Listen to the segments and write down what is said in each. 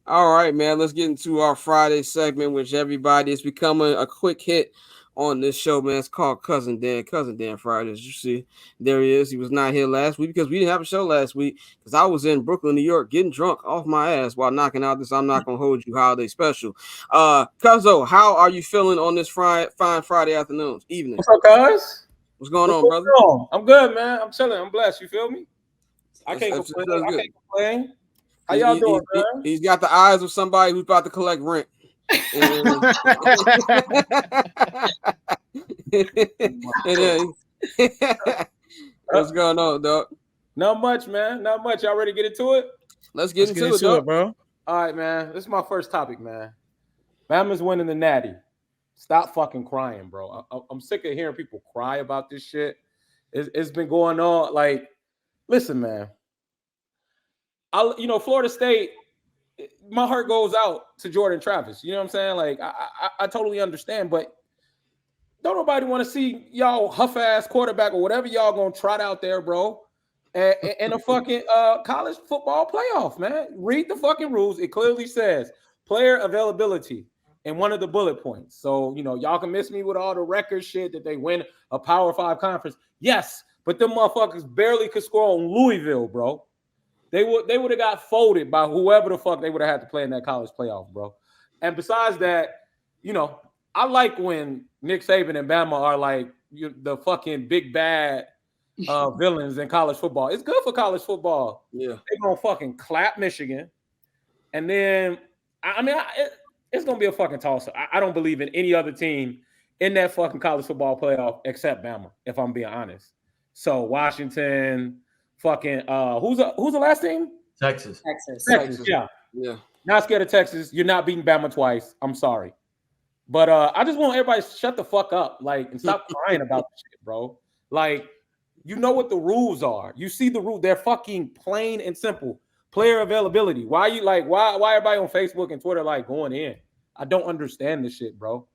All right, man. Let's get into our Friday segment, which everybody is becoming a quick hit on this show, man. It's called Cousin Dan. Cousin Dan Fridays. You see, there he is. He was not here last week because we didn't have a show last week because I was in Brooklyn, New York, getting drunk off my ass while knocking out this I'm Not Gonna Hold You holiday special. Cuzzo, how are you feeling on this fine Friday afternoon, evening? What's up, guys? What's going on, brother? I'm good, man. I'm chilling. I'm blessed. You feel me? I can't complain. How y'all doing, man? He's got the eyes of somebody who's about to collect rent. What's going on, dog? Not much, man. Not much. Y'all ready to get into it? Let's get into it, bro. All right, man. This is my first topic, man. Bama's winning the Natty. Stop fucking crying, bro. I'm sick of hearing people cry about this shit. It's been going on. Like, listen, man. Florida State, my heart goes out to Jordan Travis. You know what I'm saying? Like, I totally understand, but don't nobody want to see y'all huff-ass quarterback or whatever y'all gonna trot out there, bro, in a fucking college football playoff, man. Read the fucking rules. It clearly says player availability in one of the bullet points. So, y'all can miss me with all the record shit that they win a Power 5 conference. Yes, but them motherfuckers barely could score on Louisville, bro. They would have got folded by whoever the fuck they would have had to play in that college playoff, bro. And besides that, I like when Nick Saban and Bama are like the fucking big bad villains in college football. It's good for college football. Yeah, they're gonna fucking clap Michigan, and then it's gonna be a fucking toss. I don't believe in any other team in that fucking college football playoff except Bama, if I'm being honest. So Washington. Fucking who's the last team? Texas. Yeah. Not scared of Texas. You're not beating Bama twice. I'm sorry. But I just want everybody to shut the fuck up, like, and stop crying about the shit, bro. Like, you know what the rules are. You see the rule. They're fucking plain and simple. Player availability. Why everybody on Facebook and Twitter like going in? I don't understand this shit, bro.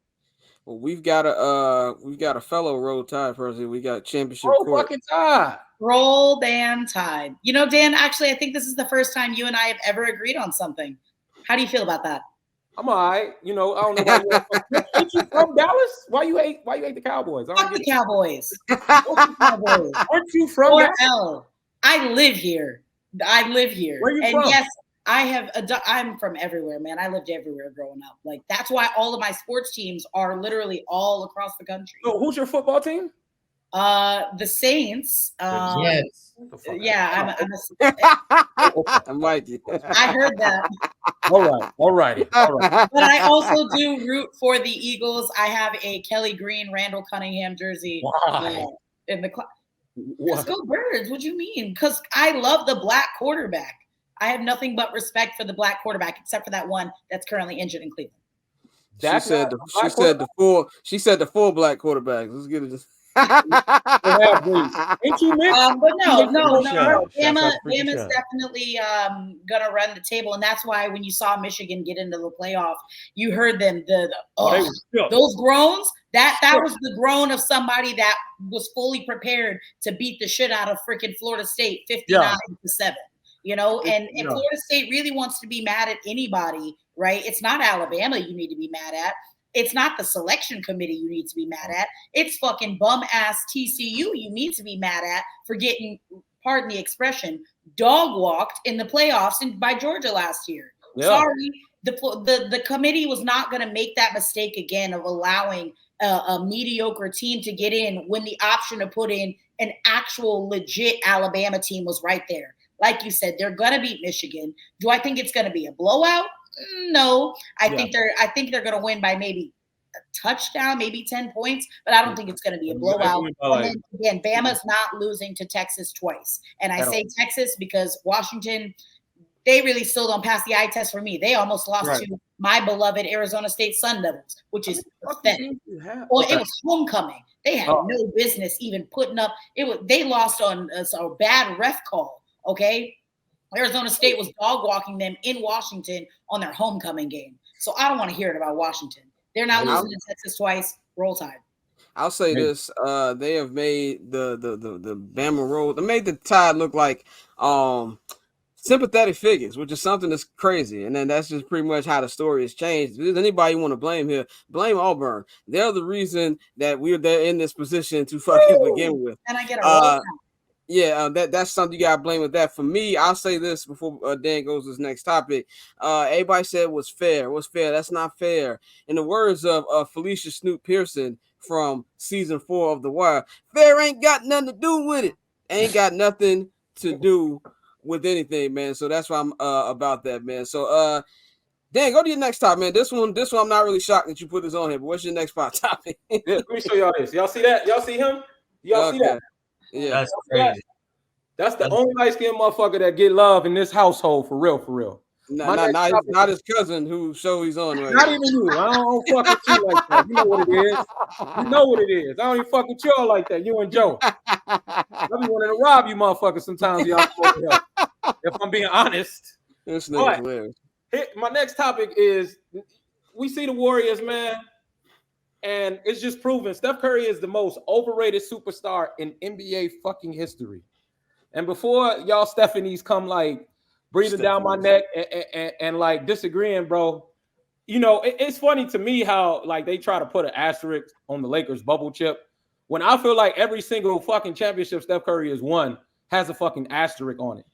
Well, we've got a fellow Roll Tide person. We got championship court. Fucking Tide. Roll damn Tide. Dan, actually, I think this is the first time you and I have ever agreed on something. How do you feel about that? I'm all right. I don't know why aren't you from Dallas? Why you hate the Cowboys? Fuck the Cowboys. Aren't you from Dallas? I live here. Where are you from? Yes, I'm from everywhere, man. I lived everywhere growing up. Like, that's why all of my sports teams are literally all across the country. So who's your football team? The Saints. Yes. Yeah, I'm Mikey. I heard that. All right. But I also do root for the Eagles. I have a Kelly Green, Randall Cunningham jersey. In the Let's go Birds. What do you mean? Because I love the black quarterback. I have nothing but respect for the black quarterback, except for that one that's currently injured in Cleveland. She said the full black quarterbacks. Let's get it. But no. Bama's definitely gonna run the table, and that's why when you saw Michigan get into the playoff, you heard them those groans. That was the groan of somebody that was fully prepared to beat the shit out of freaking Florida State 59-7. And Florida State really wants to be mad at anybody, right? It's not Alabama you need to be mad at. It's not the selection committee you need to be mad at. It's fucking bum-ass TCU you need to be mad at for getting, pardon the expression, dog-walked in the playoffs by Georgia last year. Yeah. Sorry, the committee was not going to make that mistake again of allowing a mediocre team to get in when the option to put in an actual legit Alabama team was right there. Like you said, they're going to beat Michigan. Do I think it's going to be a blowout? No, I think they're going to win by maybe a touchdown, maybe 10 points, but I don't think it's going to be a blowout. And then again, Bama's not losing to Texas twice. And I say Texas because Washington, they really still don't pass the eye test for me. They almost lost to my beloved Arizona State Sun Devils, which is pathetic. Well, it was homecoming. They had no business even putting up. They lost on a bad ref call. Okay. Arizona State was dog walking them in Washington on their homecoming game. So I don't want to hear it about Washington. They're not losing to Texas twice. Roll Tide. I'll say this: they have made the Bama roll. They made the Tide look like sympathetic figures, which is something that's crazy. And then that's just pretty much how the story has changed. If there's anybody you want to blame here, blame Auburn. They're the reason that we're there in this position to fucking begin with. And I get a roll. Yeah, that's something you gotta blame with that. For me, I'll say this before Dan goes to his next topic. Everybody said it was fair. What's fair? That's not fair. In the words of Felicia Snoop Pearson from season 4 of The Wire, fair ain't got nothing to do with it. Ain't got nothing to do with anything, man. So that's why I'm about that, man. So Dan, go to your next topic, man. This one I'm not really shocked that you put this on here, but what's your next topic? Let me show y'all this. Y'all see that? Y'all see him? Y'all see that? Yeah, that's crazy. That's the only light-skinned motherfucker that get love in this household, for real, for real. Not his cousin who show he's on right Not now. even you. I don't fuck with you like that. You know what it is. You know what it is. I don't even fuck with y'all like that. You and Joe. I be wanting to rob you motherfuckers sometimes, y'all. If I'm being honest. This nigga's hilarious. My next topic is we see the Warriors, man. And it's just proven Steph Curry is the most overrated superstar in NBA fucking history. And before y'all Stephanies come like breathing down my neck and like disagreeing, bro, you know, it's funny to me how like they try to put an asterisk on the Lakers bubble chip when I feel like every single fucking championship Steph Curry has won has a fucking asterisk on it.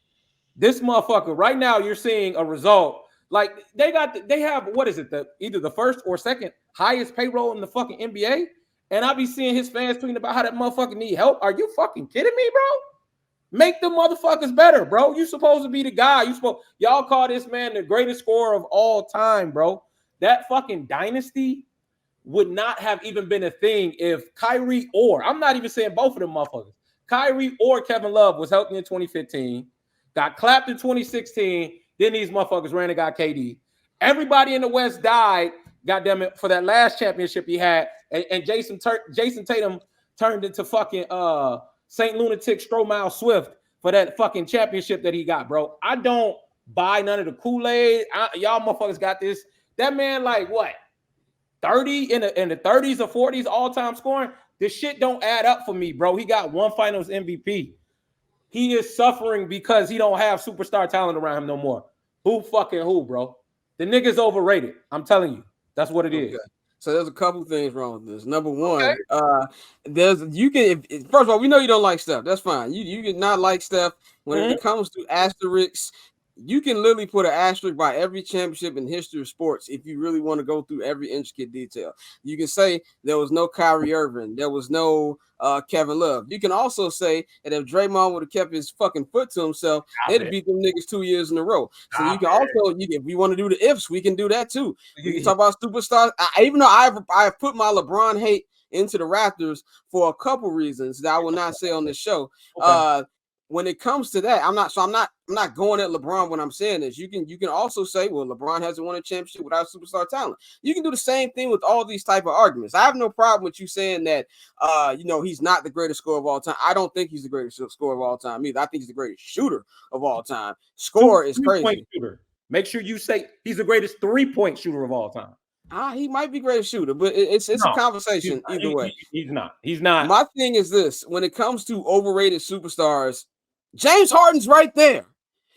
This motherfucker right now, you're seeing a result. Like they have what is it? Either the first or second highest payroll in the fucking NBA, and I be seeing his fans tweeting about how that motherfucker need help. Are you fucking kidding me, bro? Make the motherfuckers better, bro. You supposed to be the guy. Y'all call this man the greatest scorer of all time, bro. That fucking dynasty would not have even been a thing if Kyrie or I'm not even saying both of them motherfuckers. Kyrie or Kevin Love was healthy in 2015, got clapped in 2016. Then these motherfuckers ran and got KD. Everybody in the West died, goddamn it, for that last championship he had. And Jason Tatum turned into fucking St. Lunatic Stromile Swift for that fucking championship that he got, bro. I don't buy none of the Kool-Aid. Y'all motherfuckers got this. That man, like what? 30 in the 30s or 40s all-time scoring. This shit don't add up for me, bro. He got one finals MVP. He is suffering because he don't have superstar talent around him no more. Who fucking who, bro? The nigga's overrated. I'm telling you. That's what it is. So there's a couple things wrong with this. Number one, first of all, we know you don't like Steph. That's fine. You can not like Steph. When it comes to asterisks, you can literally put an asterisk by every championship in the history of sports if you really want to go through every intricate detail. You can say there was no Kyrie Irving, there was no Kevin Love. You can also say that if Draymond would have kept his fucking foot to himself, they'd have beat them niggas 2 years in a row. So you can also, if we want to do the ifs, we can do that too. We can talk about superstars. Even though I've put my LeBron hate into the Raptors for a couple reasons that I will not say on this show. When it comes to that, I'm not going at LeBron when I'm saying this. You can also say, well, LeBron hasn't won a championship without superstar talent. You can do the same thing with all these type of arguments. I have no problem with you saying that he's not the greatest scorer of all time. I don't think he's the greatest scorer of all time either. I think he's the greatest shooter of all time. Score is crazy. Make sure you say he's the greatest 3-point shooter of all time. He might be greatest shooter, but it's a conversation either way. He's not. My thing is this: when it comes to overrated superstars, James Harden's right there.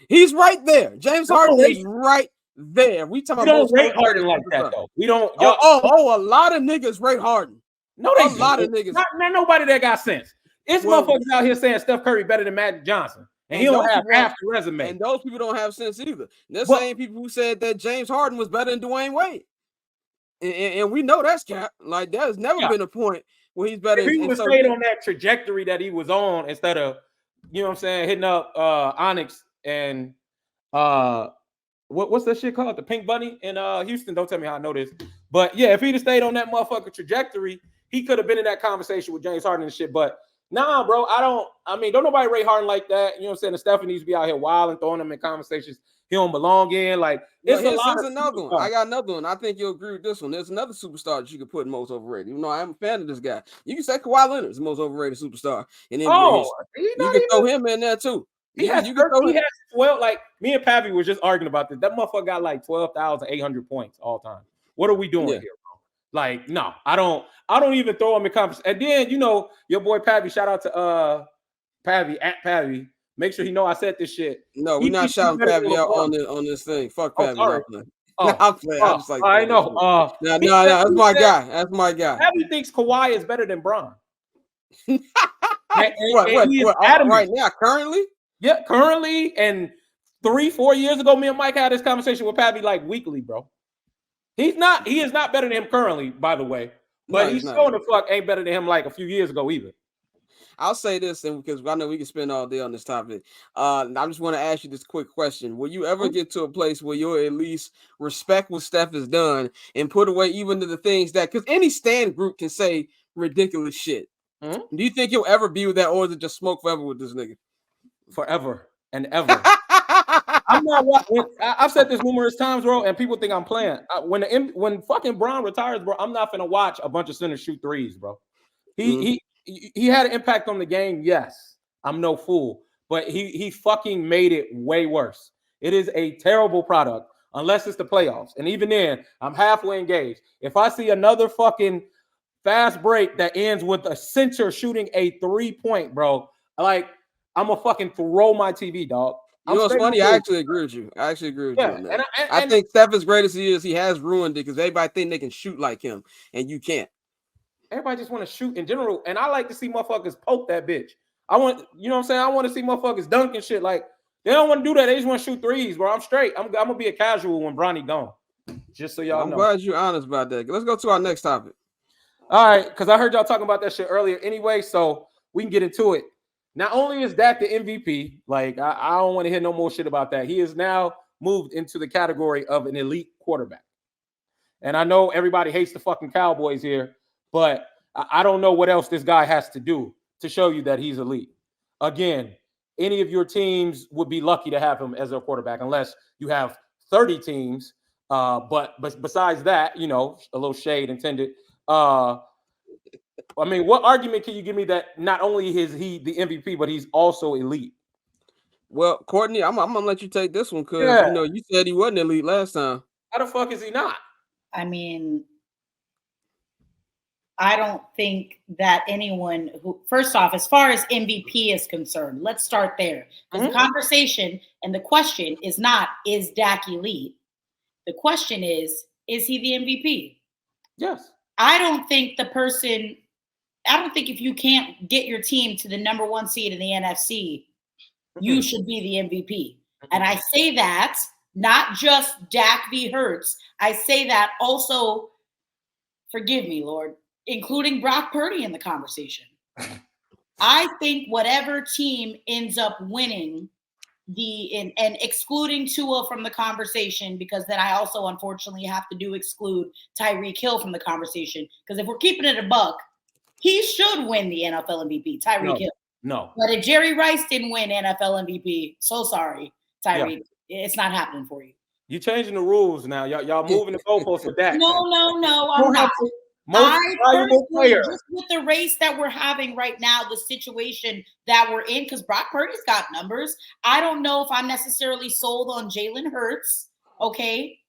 He's right there. James Harden is right there. We talking about rate Harden like that though. We don't. A lot of niggas rate Harden. No, a lot of niggas. Not nobody that got sense. It's motherfuckers out here saying Steph Curry better than Magic Johnson, and he don't have half the resume. And those people don't have sense either. The same people who said that James Harden was better than Dwayne Wade, and we know that's cap. Like that has never been a point where he's better. If he would have stayed on that trajectory that he was on instead of, you know what I'm saying, hitting up Onyx and what's that shit called? The Pink Bunny in Houston. Don't tell me how I know this. But yeah, if he'd have stayed on that motherfucking trajectory, he could have been in that conversation with James Harden and shit. But nah, bro, don't nobody rate Harden like that. You know what I'm saying? The Steph needs to be out here wild and throwing him in conversations he don't belong in. Like, here's another one. I got another one. I think you'll agree with this one. There's another superstar that you could put in most overrated. Even though I'm a fan of this guy. You can say Kawhi Leonard's the most overrated superstar in NBA history. You can throw him in there too. He has 12, like me and Pappy was just arguing about this. That motherfucker got like 12,800 points all time. What are we doing here, bro? Like, no, I don't even throw him in conversation. And then, you know, your boy Pappy, shout out to Pappy at Pappy, Make sure he know I said this shit. No, we're not shouting Pappy out on this thing. Fuck Pappy. Sorry. No, I'm playing. I'm just like, I know. No, that's my guy. That's my guy. Pappy thinks Kawhi is better than Bron. What? Right now, currently? Yeah, currently, and 3-4 years ago, me and Mike had this conversation with Pappy like weekly, bro. He is not better than him currently, by the way. But he's showing the fuck ain't better than him like a few years ago either. I'll say this, and because I know we can spend all day on this topic. I just want to ask you this quick question: will you ever get to a place where you'll at least respect what Steph has done and put away even to the things that, because any stand group can say ridiculous shit? Mm-hmm. Do you think you'll ever be with that, or is it just smoke forever with this nigga? Forever and ever. I'm not. I've said this numerous times, bro, and people think I'm playing. When fucking Bron retires, bro, I'm not gonna watch a bunch of centers shoot threes, bro. He had an impact on the game, yes. I'm no fool, but he fucking made it way worse. It is a terrible product unless it's the playoffs, and even then, I'm halfway engaged. If I see another fucking fast break that ends with a center shooting a 3-point, bro, like I'm gonna fucking throw my TV, dog. You know what's funny? I actually agree with you. I on that. I think Steph, as great as he is, he has ruined it because everybody think they can shoot like him, and you can't. Everybody just want to shoot in general, and I like to see motherfuckers poke that bitch. I want, you know what I'm saying? I want to see motherfuckers dunk and shit. Like, they don't want to do that. They just want to shoot threes, bro. I'm straight. I'm gonna be a casual when Bronny gone. Just so y'all know. I'm glad you're honest about that. Let's go to our next topic. All right, because I heard y'all talking about that shit earlier anyway, so we can get into it. Not only is Dak the MVP, like I don't want to hear no more shit about that. He is now moved into the category of an elite quarterback. And I know everybody hates the fucking Cowboys here, but I don't know what else this guy has to do to show you that he's elite. Again, any of your teams would be lucky to have him as their quarterback unless you have 30 teams. But besides that, you know, a little shade intended. I mean, what argument can you give me that not only is he the MVP, but he's also elite? Well, Courtney, I'm gonna let you take this one because you know you said he wasn't elite last time. How the fuck is he not? I mean, I don't think that anyone who, first off, as far as MVP is concerned, let's start there. Mm-hmm. The conversation and the question is not, is Dak elite? The question is he the MVP? Yes. I don't think if you can't get your team to the number 1 seed in the NFC, you should be the MVP. And I say that not just Dak v. Hurts. I say that also, forgive me, Lord, including Brock Purdy in the conversation. I think whatever team ends up winning and excluding Tua from the conversation, because then I also unfortunately have to exclude Tyreek Hill from the conversation. Because if we're keeping it a buck, he should win the NFL MVP, Tyreek Hill. No. But if Jerry Rice didn't win NFL MVP, so sorry, Tyreek. Yeah. It's not happening for you. You're changing the rules now. Y'all moving the goalposts with that. No, I'm not. Just with the race that we're having right now, the situation that we're in, because Brock Purdy's got numbers. I don't know if I'm necessarily sold on Jalen Hurts. Okay.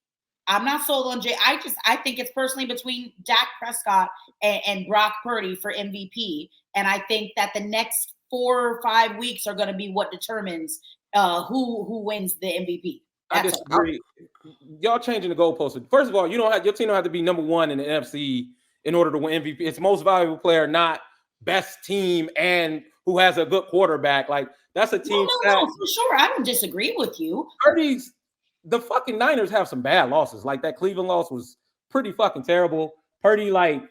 I'm not sold on Jay. I think it's personally between Dak Prescott and Brock Purdy for MVP. And I think that the next 4 or 5 weeks are going to be what determines who wins the MVP. I disagree. Y'all changing the goalposts. First of all, your team don't have to be number 1 in the NFC in order to win MVP. It's most valuable player, not best team and who has a good quarterback. Like, that's a team. No, for sure. I don't disagree with you. The fucking Niners have some bad losses. Like, that Cleveland loss was pretty fucking terrible. Purdy, like,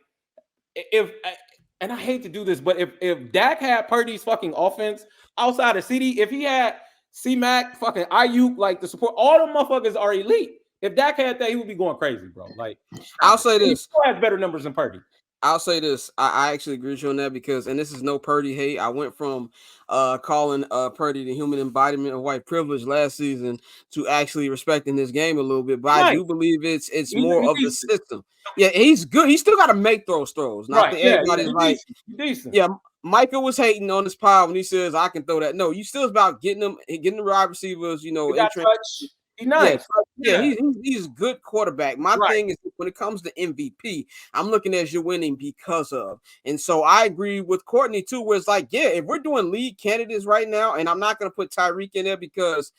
and I hate to do this, but if Dak had Purdy's fucking offense outside of CD, if he had C-Mac, fucking Ayuk, like the support, all the motherfuckers are elite. If Dak had that, he would be going crazy, bro. Like, I'll say this. He still has better numbers than Purdy. I'll say this. I actually agree with you on that because, and this is no Purdy hate. I went from calling Purdy the human embodiment of white privilege last season to actually respecting his game a little bit. But right. I do believe it's more of the system. Yeah, he's good. He still got to make throws. Not right. Everybody's decent. Yeah, Michael was hating on his pod when he says I can throw that. No, you still about getting the wide receivers. You know, He's nice. He's a good quarterback. My thing is when it comes to MVP, I'm looking at you winning because of. And so I agree with Courtney too, where it's like, if we're doing lead candidates right now, and I'm not going to put Tyreek in there because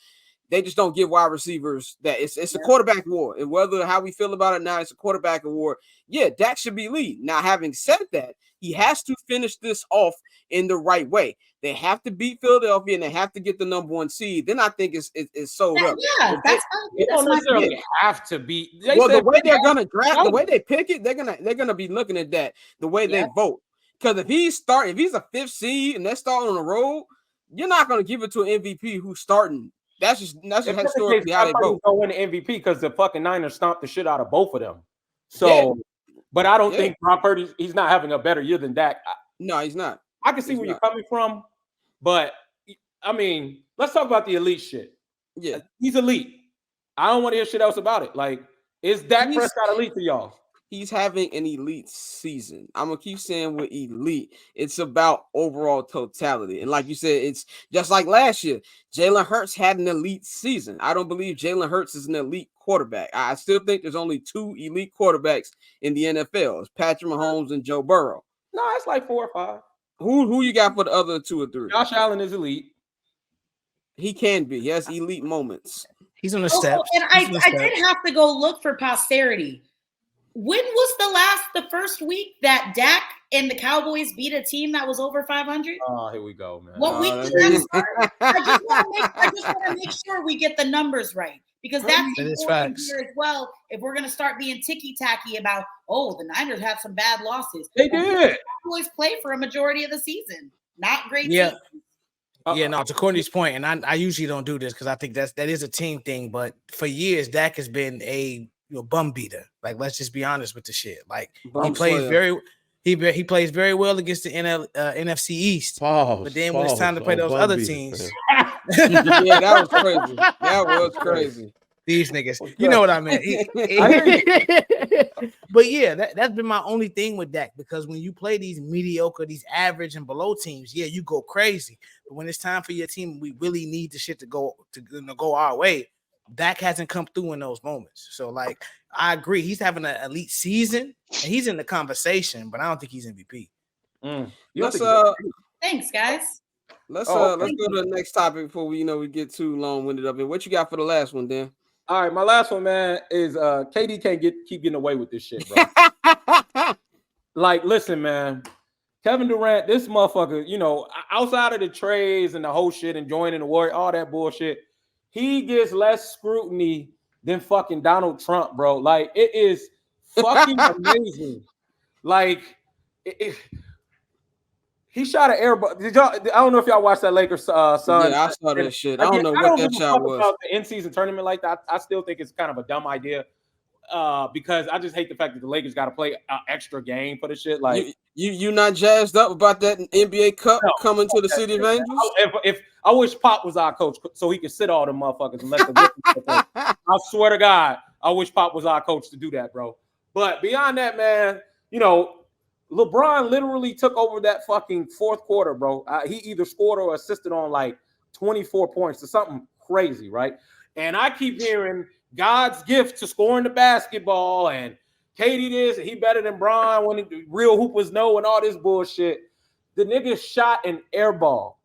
they just don't give wide receivers that. It's a quarterback award. And whether how we feel about it now, it's a quarterback award. Yeah, Dak should be lead. Now, having said that, he has to finish this off in the right way. They have to beat Philadelphia and they have to get the number 1 seed. Then I think it's sold up. Yeah, that's they don't necessarily have to beat. The way they're gonna draft, the way they pick it, they're gonna be looking at that the way they vote. Because if he's a 5th seed and they're starting on the road, you're not gonna give it to an MVP who's starting. That's just historically how they vote. Don't win the MVP because the fucking Niners stomped the shit out of both of them. So, but I don't think Brock Purdy, he's not having a better year than Dak. No, he's not. I can see where you're coming from, but I mean, let's talk about the elite shit. Yeah, he's elite. I don't want to hear shit else about it. Like, is Dak Prescott elite to y'all? He's having an elite season. I'm gonna keep saying with elite. It's about overall totality, and like you said, it's just like last year. Jalen Hurts had an elite season. I don't believe Jalen Hurts is an elite quarterback. I still think there's only 2 elite quarterbacks in the NFL. It's Patrick Mahomes and Joe Burrow. No, it's like 4 or 5. Who you got for the other 2 or 3? Josh Allen is elite. He can be. He has elite moments. He's on the steps. And I did have to go look for posterity. When was the first week that Dak and the Cowboys beat a team that was over 500? Oh, here we go, man. What week did that start? I just want to make sure we get the numbers right. Because that's important here as well. If we're going to start being ticky-tacky about, the Niners had some bad losses. They did. Cowboys play for a majority of the season. Not great teams. Yeah, no, to Courtney's point, and I usually don't do this because I think that is a team thing, but for years, Dak has been a bum beater. Like, let's just be honest with the shit. Like, he plays very well against the NFC East. But then when it's time to play those other teams. Yeah, that was crazy. That was crazy. These niggas, you know what I mean. But yeah, that's been my only thing with Dak, because when you play these mediocre, these average and below teams, you go crazy. But when it's time for your team, we really need the shit to go our way. Dak hasn't come through in those moments. So, like, I agree. He's having an elite season, and he's in the conversation, but I don't think he's MVP. Thanks, guys. Let's go to the next topic before we get too long-winded up. And what you got for the last one, Dan? All right, my last one, man, is KD can't keep getting away with this shit, bro. Like, listen, man. Kevin Durant, this motherfucker, outside of the trades and the whole shit and joining the Warriors, all that bullshit, he gets less scrutiny than fucking Donald Trump, bro. Like, it is fucking amazing. Like, he shot an air ball. I don't know if y'all watched that Lakers Suns. Yeah, I saw that shit. I don't know what that shot was. About the in-season tournament like that, I still think it's kind of a dumb idea. Because I just hate the fact that the Lakers got to play an extra game for the shit. Like, you not jazzed up about that NBA Cup coming to the City of Angels? If I wish Pop was our coach so he could sit all them motherfuckers and let the I swear to God, I wish Pop was our coach to do that, bro. But beyond that, man, LeBron literally took over that fucking fourth quarter, bro. He either scored or assisted on like 24 points or something crazy, right? And I keep hearing God's gift to scoring the basketball and KD this, and he better than Bron when the real hoopers know and all this bullshit. The nigga shot an air ball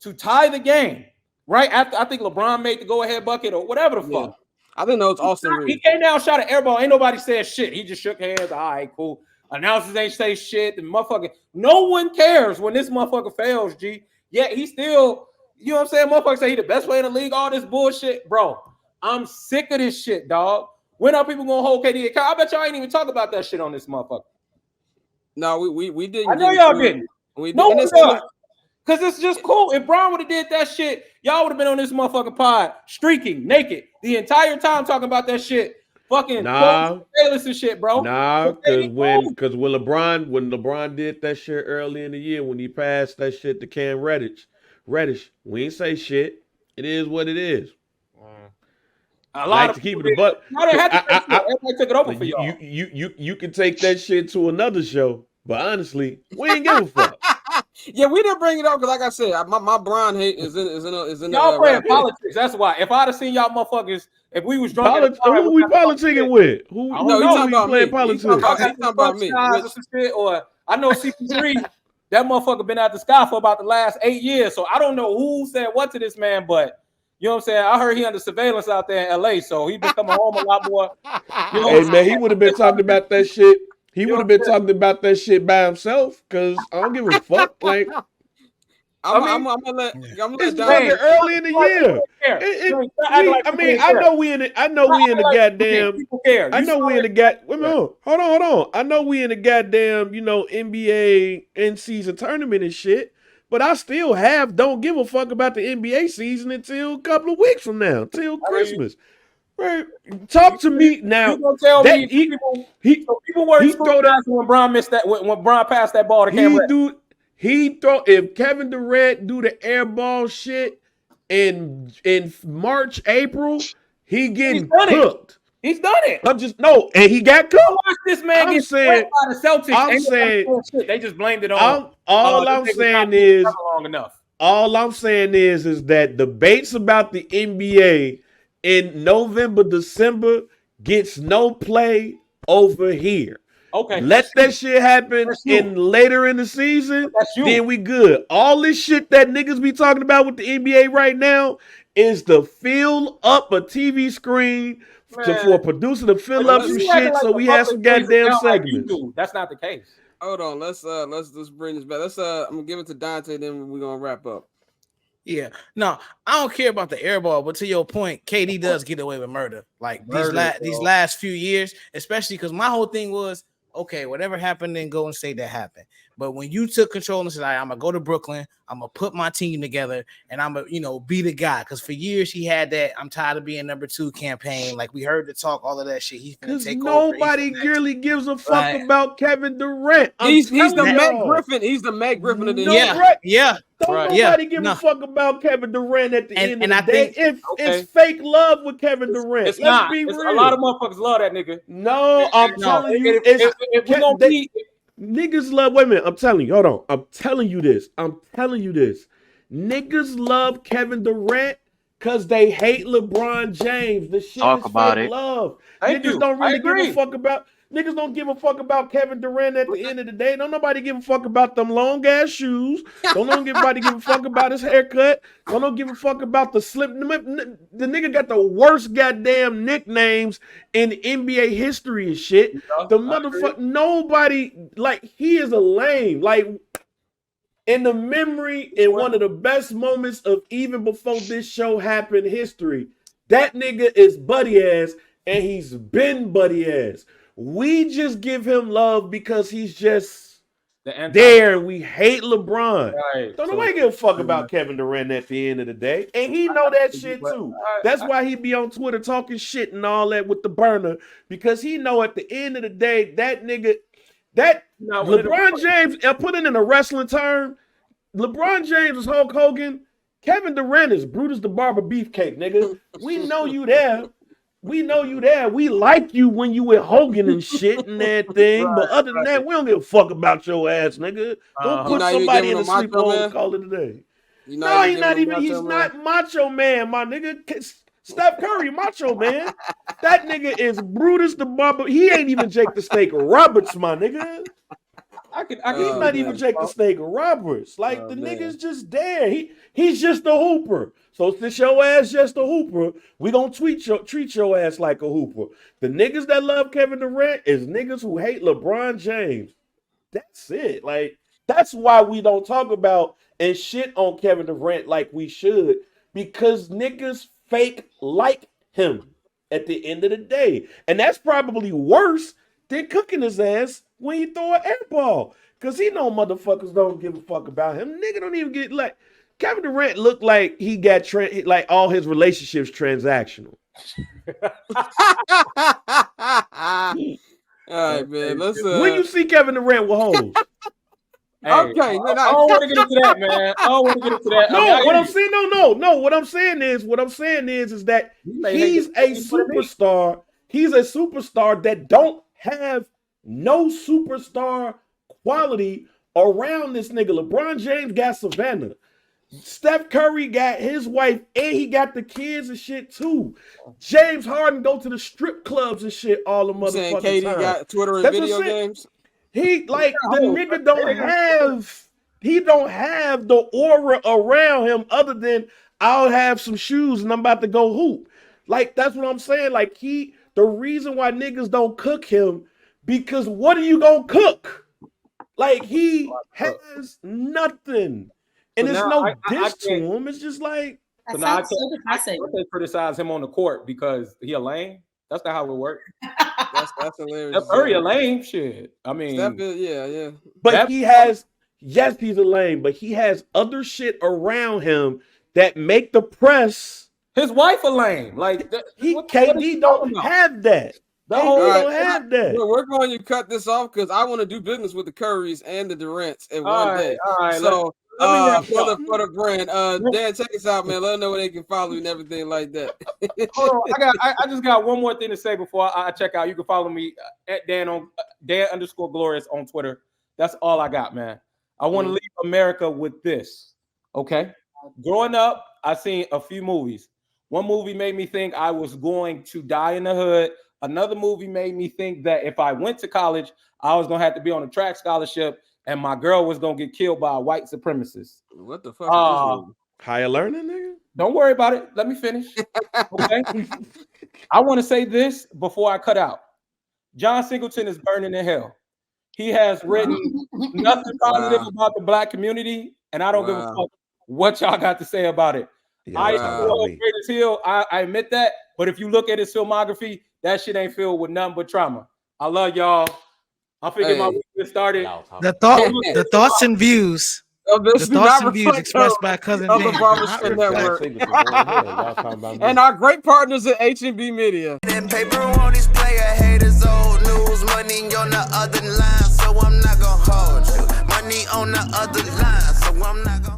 to tie the game right after I think LeBron made the go-ahead bucket or whatever the fuck. I didn't know it's Austin Reeves. He came down, shot an air ball. Ain't nobody said shit. He just shook hands. All right, cool. Announcers ain't say shit. The motherfucker, no one cares when this motherfucker fails, G. Yet he still, you know what I'm saying? Motherfucker say he the best player in the league, all this bullshit. Bro, I'm sick of this shit, dog. When are people gonna hold KD account? I bet y'all ain't even talk about that shit on this motherfucker. No, we didn't. I know y'all didn't. No one does. Because it's just cool. If Bron would have did that shit, y'all would have been on this motherfucking pod streaking naked the entire time talking about that shit. Fucking Taylor and shit, bro. Because when LeBron did that shit early in the year, when he passed that shit to Cam Reddish, we ain't say shit. It is what it is. A lot of keep it a buck. Everybody took it over for y'all. You can take that shit to another show, but honestly, we ain't give a fuck. Yeah, we didn't bring it up because, like I said, my Bron hate is in Y'all the playing politics. That's why. If I'd have seen y'all motherfuckers, if we was drunk, who we politicking with? Who no, you talking about playing me. politics? You talking about me. Or some shit, or I know CP3. That motherfucker been out the sky for about the last 8 years. So I don't know who said what to this man, but you know what I'm saying? I heard he under surveillance out there in LA, so he been coming home a lot more. You know, Hey man, he would have been talking about that shit. He would have been talking about that shit by himself because I don't give a fuck. Like, I'm gonna let it's fucking early in the year. I know we in the goddamn. People care. I know we in the goddamn. Hold on. I know we in the goddamn. NBA in season tournament and shit. But I still don't give a fuck about the NBA season until a couple of weeks from now, till Christmas. Right? Talk to me now. You gonna tell me people weren't scrutinizing when Bron missed that when Bron passed that ball to Cam Reddish? If Kevin Durant do the air ball shit in March, April, he getting cooked. He's done it. And he got cooked. Watch this man get swept by the Celtics. I'm saying they just blamed it on. All I'm saying is that debates about the NBA in November, December gets no play over here. Okay. Let that shit happen later in the season. Then we good. All this shit that niggas be talking about with the NBA right now is to fill up a TV screen for a producer to fill up some shit so we have some goddamn segments. That's not the case. Hold on. Let's bring this back. I'm gonna give it to Dante, then we're gonna wrap up. Yeah, no, I don't care about the air ball, but to your point, KD does get away with murder. Like these last few years, especially because my whole thing was, okay, whatever happened in Golden State, that happened. But when you took control and said, I'm gonna go to Brooklyn, I'm gonna put my team together, and I'm gonna be the guy. Because for years he had that I'm tired of being number 2 campaign. Like we heard the talk, all of that shit. He's gonna take nobody really gives a fuck about Kevin Durant. He's the Meg Griffin. He's the Meg Griffin of the Nobody give a fuck about Kevin Durant at the end of the day. It's fake love with Kevin Durant. Let's be real. A lot of motherfuckers love that nigga. No, I'm telling you, if we're gonna be. Niggas love, wait a minute, I'm telling you, hold on. I'm telling you this. Niggas love Kevin Durant because they hate LeBron James. The shit is fake love. Niggas don't really give a fuck about. Niggas don't give a fuck about Kevin Durant at the end of the day. Don't nobody give a fuck about them long ass shoes. Don't nobody give a fuck about his haircut. Don't give a fuck about the slip. The nigga got the worst goddamn nicknames in NBA history and shit. The motherfucker, nobody, like, he is a lame. Like, in the memory, in one of the best moments of even before this show happened history, that nigga is buddy ass, and he's been buddy ass. We just give him love because he's just there, and we hate LeBron. Right. Don't nobody give a fuck about Kevin Durant at the end of the day, and he know that shit too. That's why he be on Twitter talking shit and all that with the burner, because he know at the end of the day that nigga, LeBron James, put it in a wrestling term, LeBron James is Hulk Hogan. Kevin Durant is Brutus the Barber Beefcake, nigga. We know you there. We like you when you with Hogan and shit and that thing. But other than that, we don't give a fuck about your ass, nigga. Go put somebody in the sleepover and call it a day. He's not Macho Man, my nigga. Steph Curry, Macho Man. That nigga is Brutus the Barber. He ain't even Jake the Snake Roberts, my nigga. He's not even Jake the Snake Roberts. Like, the nigga's just there. He's just a hooper. So since your ass just a hooper, we gonna treat your ass like a hooper. The niggas that love Kevin Durant is niggas who hate LeBron James. That's it. Like, that's why we don't talk about and shit on Kevin Durant like we should, because niggas fake like him at the end of the day. And that's probably worse than cooking his ass when he throw an air ball, because he know motherfuckers don't give a fuck about him. Nigga don't even get, like, Kevin Durant looked like he got like all his relationships transactional. All right, man. Let's. When you see Kevin Durant with hoes. Hey, I don't want to get into that, man. I don't want to get into that. No, what I'm saying, no. What I'm saying is that he's a superstar. He's a superstar that don't have no superstar quality around this nigga. LeBron James got Savannah. Steph Curry got his wife, and he got the kids and shit too. James Harden go to the strip clubs and shit all the motherfucking KD time. got Twitter and video games. He like the nigga don't have the aura around him other than I'll have some shoes and I'm about to go hoop. Like that's what I'm saying. Like the reason why niggas don't cook him because what are you gonna cook? Like he has nothing. And So it's now no diss to him. It's just like That So now sounds so depressing. I can't criticize him on the court because he a lame. That's not how it works. That's hilarious. Steph Curry a lame shit. I mean, yeah. But he has, yes, he's a lame, but he has other shit around him that make the press. His wife a lame. Like KD don't have that. Don't have that. We're going to cut this off because I want to do business with the Currys and the Durants in one day. All right. So for the brand, Dan, check us out, man. Let them know where they can follow you and everything like that. Hold on, I just got one more thing to say before I check out. You can follow me at Dan_Glorious on Twitter. That's all I got, man. I want to leave America with this. Okay. Growing up, I seen a few movies. One movie made me think I was going to die in the hood. Another movie made me think that if I went to college, I was gonna have to be on a track scholarship, and my girl was gonna get killed by a white supremacist. What the fuck? Is this higher learning, nigga? Don't worry about it. Let me finish. Okay. I want to say this before I cut out. John Singleton is burning in hell. He has written nothing positive about the black community, and I don't give a fuck what y'all got to say about it. I admit that, but if you look at his filmography, that shit ain't filled with nothing but trauma. I love y'all. I figured my week get started. The thoughts and views. The thoughts and views expressed by Cousin Dan. And our great partners at HNB Media. Paper on these player haters, old news, money on the other line, so I'm not gonna hold you. Money on the other line, so I'm not gonna